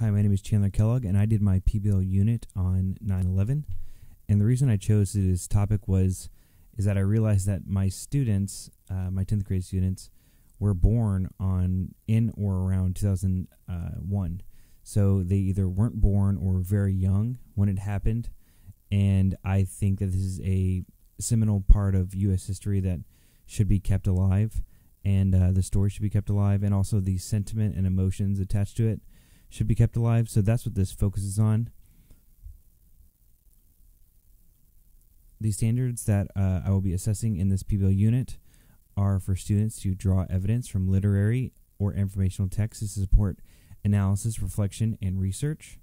Hi, my name is Chandler Kellogg, and I did my PBL unit on 9/11. And the reason I chose this topic is that I realized that my students, my 10th grade students, were born in or around 2001. So they either weren't born or were very young when it happened. And I think that this is a seminal part of U.S. history that should be kept alive, and the story should be kept alive, and also the sentiment and emotions attached to it should be kept alive. So that's what this focuses on. The standards that I will be assessing in this PBL unit are for students to draw evidence from literary or informational texts to support analysis, reflection, and research,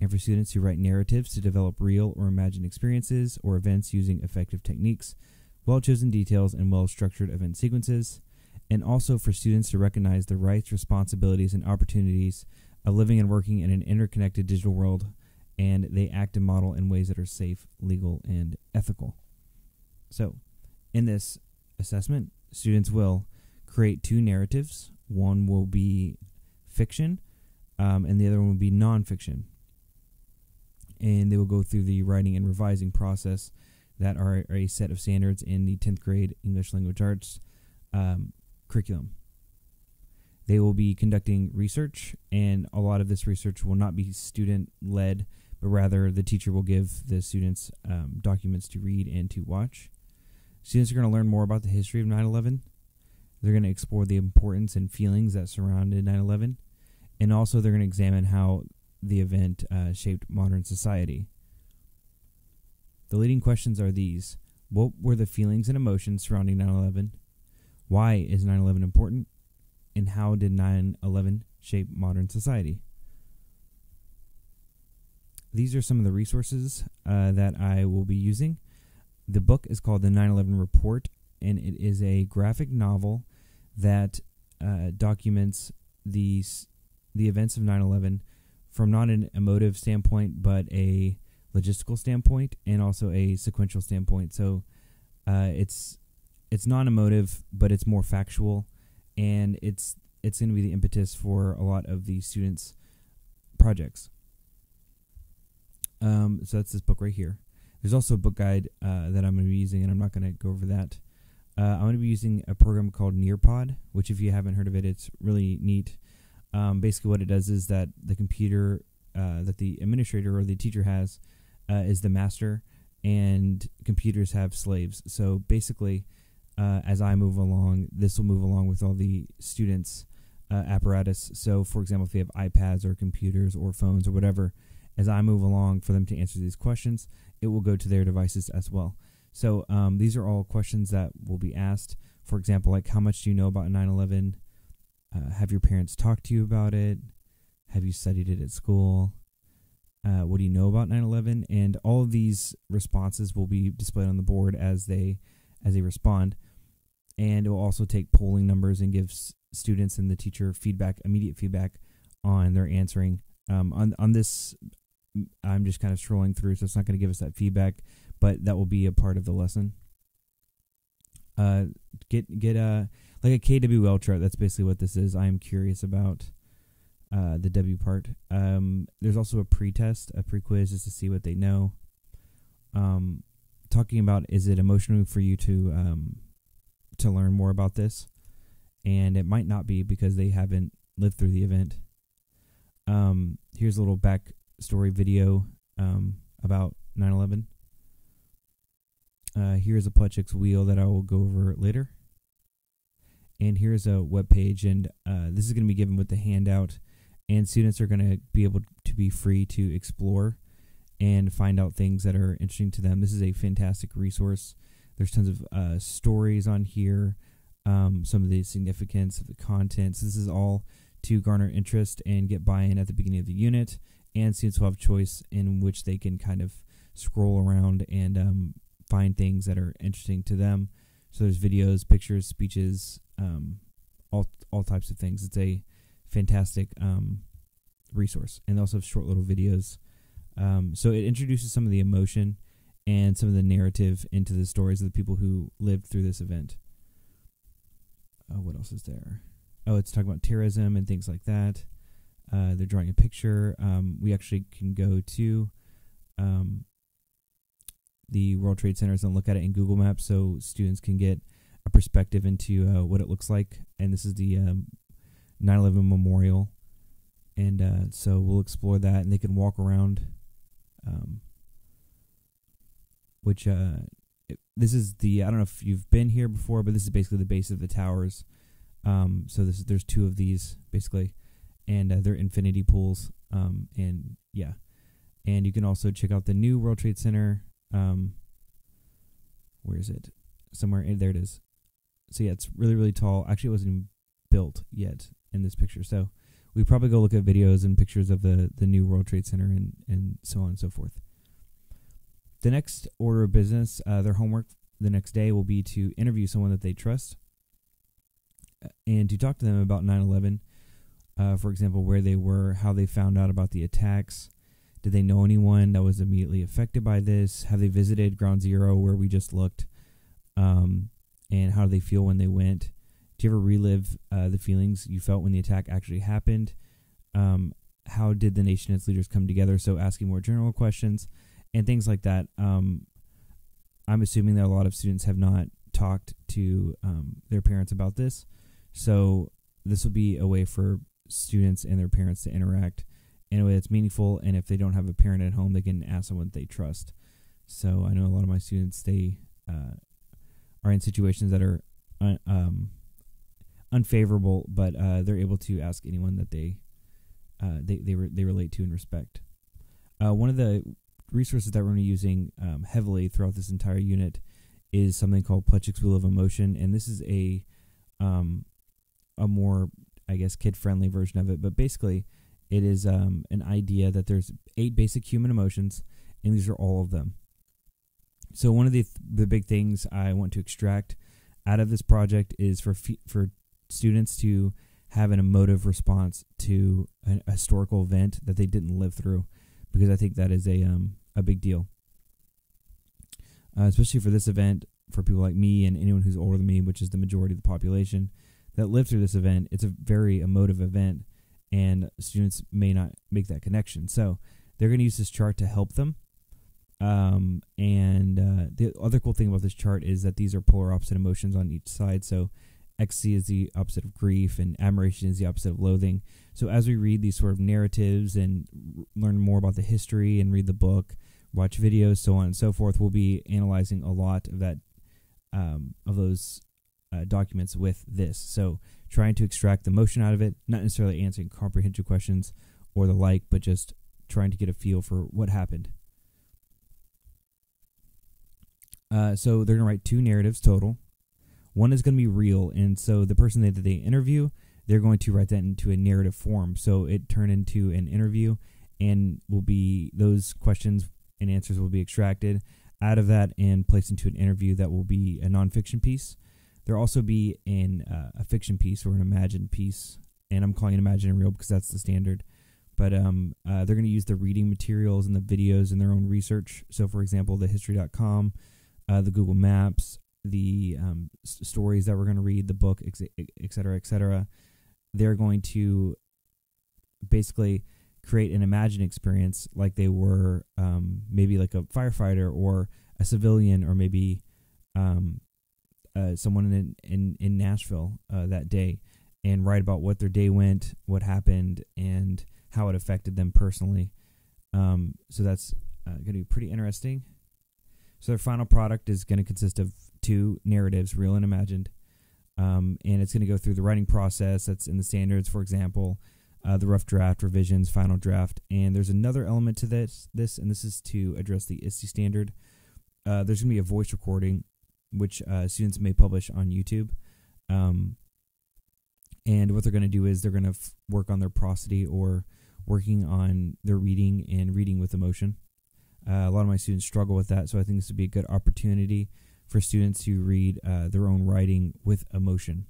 and for students who write narratives to develop real or imagined experiences or events using effective techniques, well-chosen details, and well-structured event sequences, and also for students to recognize the rights, responsibilities, and opportunities of living and working in an interconnected digital world, and they act and model in ways that are safe, legal, and ethical. So, in this assessment, students will create two narratives. One will be fiction, and the other one will be nonfiction. And they will go through the writing and revising process that are a set of standards in the 10th grade English Language Arts curriculum. They will be conducting research, and a lot of this research will not be student-led, but rather the teacher will give the students documents to read and to watch. Students are going to learn more about the history of 9/11. They're going to explore the importance and feelings that surrounded 9/11, and also they're going to examine how the event shaped modern society. The leading questions are these: what were the feelings and emotions surrounding 9/11? Why is 9/11 important? And how did 9/11 shape modern society? These are some of the resources that I will be using. The book is called The 9/11 Report, and it is a graphic novel that documents the events of 9/11 from not an emotive standpoint, but a logistical standpoint, and also a sequential standpoint. So it's non-emotive, but it's more factual, and it's going to be the impetus for a lot of the students' projects. So that's this book right here. There's also a book guide that I'm going to be using, and I'm not going to go over that. I'm going to be using a program called Nearpod, which, if you haven't heard of it, it's really neat. Basically what it does is that the computer that the administrator or the teacher has is the master, and computers have slaves. So basically, as I move along, this will move along with all the students' apparatus. So, for example, if they have iPads or computers or phones or whatever, as I move along for them to answer these questions, it will go to their devices as well. So these are all questions that will be asked. For example, like, how much do you know about 9/11? Have your parents talked to you about it? Have you studied it at school? What do you know about 9/11? And all of these responses will be displayed on the board as they respond. And it will also take polling numbers and give students and the teacher immediate feedback on their answering. On this, I'm just kind of scrolling through, so it's not going to give us that feedback, but that will be a part of the lesson. Get like a KWL chart. That's basically what this is. I am curious about the W part. There's also a pre-test, a pre-quiz, just to see what they know. Talking about, is it emotional for you to learn more about this? And it might not be, because they haven't lived through the event. Here's a little backstory video about 9/11. Here's a Plutchik's wheel that I will go over later. And here's a web page, and this is going to be given with the handout, and students are going to be able to be free to explore and find out things that are interesting to them. This is a fantastic resource. There's tons of stories on here, some of the significance of the content. So this is all to garner interest and get buy-in at the beginning of the unit, and students will have choice in which they can kind of scroll around and find things that are interesting to them. So there's videos, pictures, speeches, all types of things. It's a fantastic resource, and they also have short little videos. So it introduces some of the emotion and some of the narrative into the stories of the people who lived through this event. What else is there? Oh, it's talking about terrorism and things like that. they're drawing a picture. We actually can go to the World Trade Centers and look at it in Google Maps so students can get a perspective into what it looks like. And this is the 9/11 Memorial. And so we'll explore that, and they can walk around, this is the, I don't know if you've been here before, but this is basically the base of the towers. So there's two of these, basically, and they're infinity pools, and yeah. And you can also check out the new World Trade Center. Where is it? Somewhere, there it is. So yeah, it's really, really tall. Actually, it wasn't even built yet in this picture, so we probably go look at videos and pictures of the new World Trade Center and so on and so forth. The next order of business, their homework the next day will be to interview someone that they trust and to talk to them about 9/11. For example, where they were, how they found out about the attacks. Did they know anyone that was immediately affected by this? Have they visited Ground Zero where we just looked? And how do they feel when they went? Do you ever relive the feelings you felt when the attack actually happened? How did the nation and its leaders come together? So asking more general questions and things like that. I'm assuming that a lot of students have not talked to their parents about this. So this will be a way for students and their parents to interact in a way that's meaningful. And if they don't have a parent at home, they can ask someone they trust. So I know a lot of my students, they are in situations that are unfavorable, but they're able to ask anyone that they relate to and respect. One of the resources that we're going to be using heavily throughout this entire unit is something called Plutchik's Wheel of Emotion, and this is a more, I guess, kid-friendly version of it. But basically, it is an idea that there's 8 basic human emotions, and these are all of them. So one of the big things I want to extract out of this project is for students to have an emotive response to a historical event that they didn't live through, because I think that is a big deal. Especially for this event, for people like me and anyone who's older than me, which is the majority of the population that lived through this event. It's a very emotive event, and students may not make that connection. So they're going to use this chart to help them. The other cool thing about this chart is that these are polar opposite emotions on each side. So ecstasy is the opposite of grief, and admiration is the opposite of loathing. So as we read these sort of narratives and learn more about the history and read the book, watch videos, so on and so forth, we'll be analyzing a lot of that, of those documents with this. So trying to extract the emotion out of it, not necessarily answering comprehension questions or the like, but just trying to get a feel for what happened. So they're going to write 2 narratives total. One is going to be real, and so the person that they interview, they're going to write that into a narrative form. So it turned into an interview, and will be those questions and answers will be extracted out of that and placed into an interview that will be a nonfiction piece. There'll also be a fiction piece or an imagined piece, and I'm calling it imagined and real because that's the standard. But they're going to use the reading materials and the videos in their own research. So, for example, the history.com, the Google Maps, the stories that we're going to read, the book, et cetera, et cetera. They're going to basically create an imagined experience like they were maybe like a firefighter or a civilian, or maybe someone in Nashville that day, and write about what their day went, what happened, and how it affected them personally. So that's going to be pretty interesting. So their final product is going to consist of 2 narratives, real and imagined, and it's going to go through the writing process that's in the standards, for example, the rough draft, revisions, final draft, and there's another element to this, and this is to address the ISTE standard. There's going to be a voice recording, which students may publish on YouTube, and what they're going to do is they're going to work on their prosody, or working on their reading and reading with emotion. A lot of my students struggle with that, so I think this would be a good opportunity for students to read their own writing with emotion.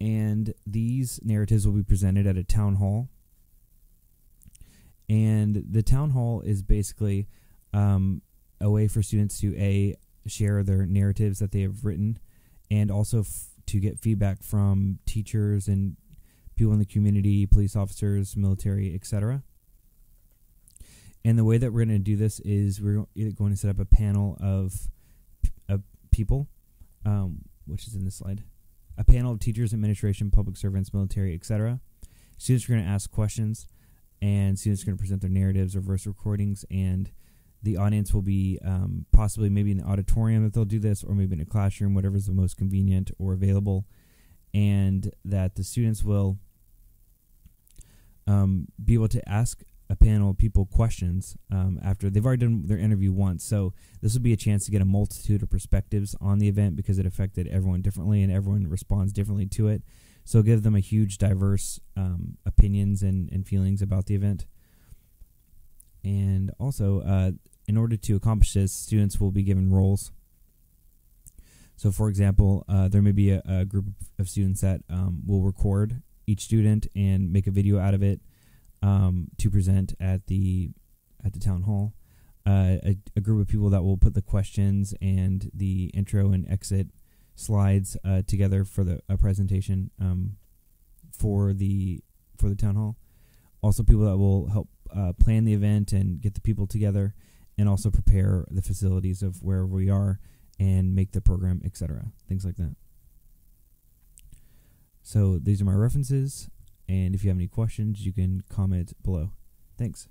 And these narratives will be presented at a town hall. And the town hall is basically a way for students to share their narratives that they have written, and also to get feedback from teachers and people in the community, police officers, military, etc. And the way that we're going to do this is we're going to set up a panel of people, which is in this slide. A panel of teachers, administration, public servants, military, etc. Students are going to ask questions, and students are going to present their narratives or voice recordings, and the audience will be possibly maybe in the auditorium that they'll do this, or maybe in a classroom, whatever is the most convenient or available, and that the students will be able to ask a panel of people questions after they've already done their interview once. So this will be a chance to get a multitude of perspectives on the event because it affected everyone differently and everyone responds differently to it. So give them a huge diverse opinions and feelings about the event. And also, in order to accomplish this, students will be given roles. So for example, there may be a group of students that will record each student and make a video out of it to present at the town hall. A group of people that will put the questions and the intro and exit slides together for the presentation for the town hall. Also, people that will help plan the event and get the people together, and also prepare the facilities of where we are and make the program, etc. Things like that. So these are my references, and if you have any questions, you can comment below. Thanks.